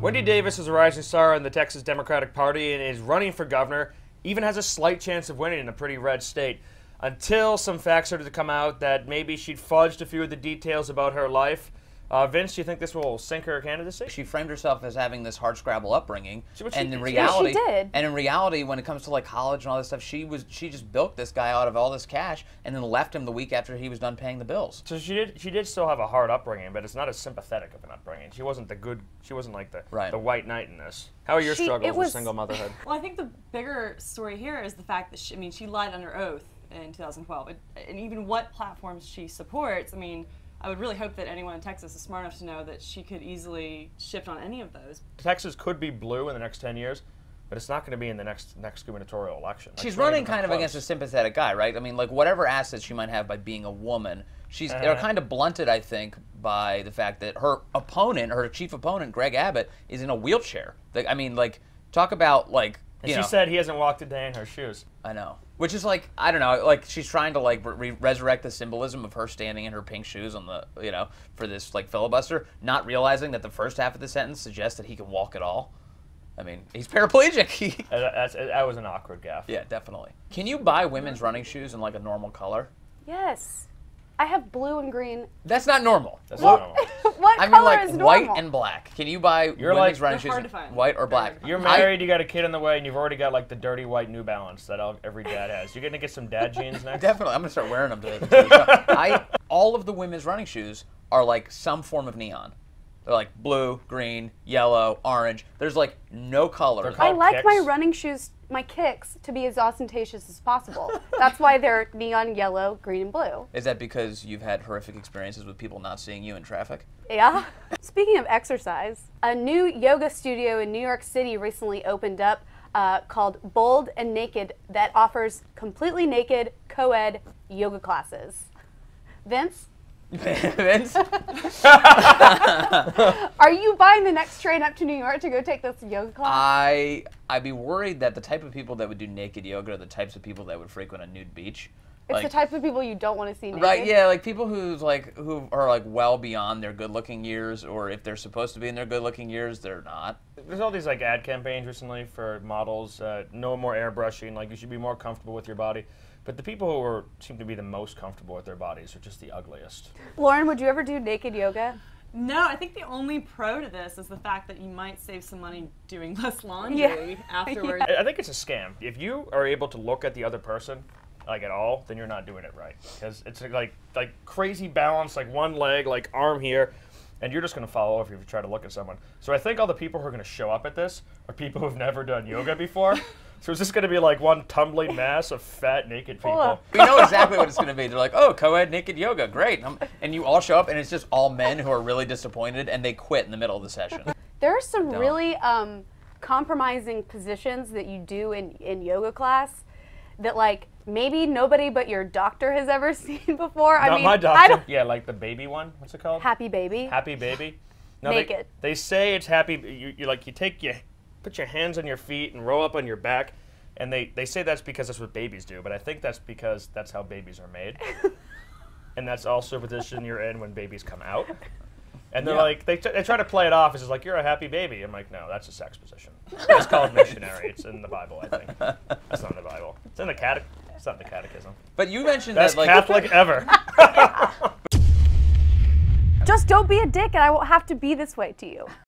Wendy Davis is a rising star in the Texas Democratic Party and is running for governor, even has a slight chance of winning in a pretty red state. Until some facts started to come out that maybe she'd fudged a few of the details about her life. Vince, do you think this will sink her candidacy? She framed herself as having this hardscrabble upbringing, and in reality, she did. And in reality, when it comes to like college and all this stuff, she just bilked this guy out of all this cash, and then left him the week after he was done paying the bills. So she did still have a hard upbringing, but it's not as sympathetic of an upbringing. She wasn't like the white knight in this. How are your struggles with single motherhood? Well, I think the bigger story here is the fact that she lied under oath in 2012, and even what platforms she supports. I mean, I would really hope that anyone in Texas is smart enough to know that she could easily shift on any of those. Texas could be blue in the next 10 years, but it's not going to be in the next gubernatorial election. She's running kind of against a sympathetic guy, right? I mean, like, whatever assets she might have by being a woman, they're kind of blunted, I think, by the fact that her opponent, her chief opponent, Greg Abbott, is in a wheelchair. I mean, like, talk about, like, she said he hasn't walked a day in her shoes. I know. Which is like, I don't know, like she's trying to like resurrect the symbolism of her standing in her pink shoes on the, for this like filibuster, not realizing that the first half of the sentence suggests that he can walk at all. I mean, he's paraplegic. That was an awkward gaffe. Yeah, definitely. Can you buy women's running shoes in like a normal color? Yes. I have blue and green. That's not normal. That's not normal. What I mean, color like is normal? white and black. Can you buy women's running shoes white or black? You're married, you got a kid on the way, and you've already got like the dirty white New Balance that every dad has. You're gonna get some dad jeans next. Definitely, I'm gonna start wearing them today. All of the women's running shoes are like some form of neon. They're like blue, green, yellow, orange. There's like no color. I like my running shoes, my kicks, to be as ostentatious as possible. That's why they're neon yellow, green, and blue. Is that because you've had horrific experiences with people not seeing you in traffic? Yeah. Speaking of exercise, a new yoga studio in New York City recently opened up called Bold and Naked that offers completely naked co-ed yoga classes. Vince? Vince? Are you buying the next train up to New York to go take this yoga class? I'd be worried that the type of people that would do naked yoga are the types of people that would frequent a nude beach. It's the type of people you don't want to see naked. Right, yeah, like people who are like well beyond their good-looking years, or if they're supposed to be in their good-looking years, they're not. There's all these like ad campaigns recently for models, no more airbrushing, like you should be more comfortable with your body. But the people who seem to be the most comfortable with their bodies are just the ugliest. Lauren, would you ever do naked yoga? No, I think the only pro to this is the fact that you might save some money doing less laundry afterwards. I think it's a scam. If you are able to look at the other person, like at all, then you're not doing it right. Because it's like crazy balance, like one leg, like arm here, and you're just going to fall over if you try to look at someone. So I think all the people who are going to show up at this are people who've never done yoga before. So it's just going to be like one tumbling mass of fat, naked people. We know exactly what it's going to be. They're like, oh, co-ed naked yoga, great. And you all show up, and it's just all men who are really disappointed, and they quit in the middle of the session. There are some really compromising positions that you do in yoga class that, like, maybe nobody but your doctor has ever seen before. Not my doctor. Yeah, like the baby one. What's it called? Happy baby. Happy baby. No, naked. They say it's happy. Put your hands on your feet and roll up on your back, and they say that's because that's what babies do, but I think that's because that's how babies are made. And that's also the position you're in when babies come out. And they're like, they try to play it off as like, you're a happy baby. I'm like, no, that's a sex position. It's called missionary. It's in the Bible, I think. That's not in the Bible. It's in the It's not in the catechism. But you mentioned Best that like Catholic ever. Just don't be a dick and I won't have to be this way to you.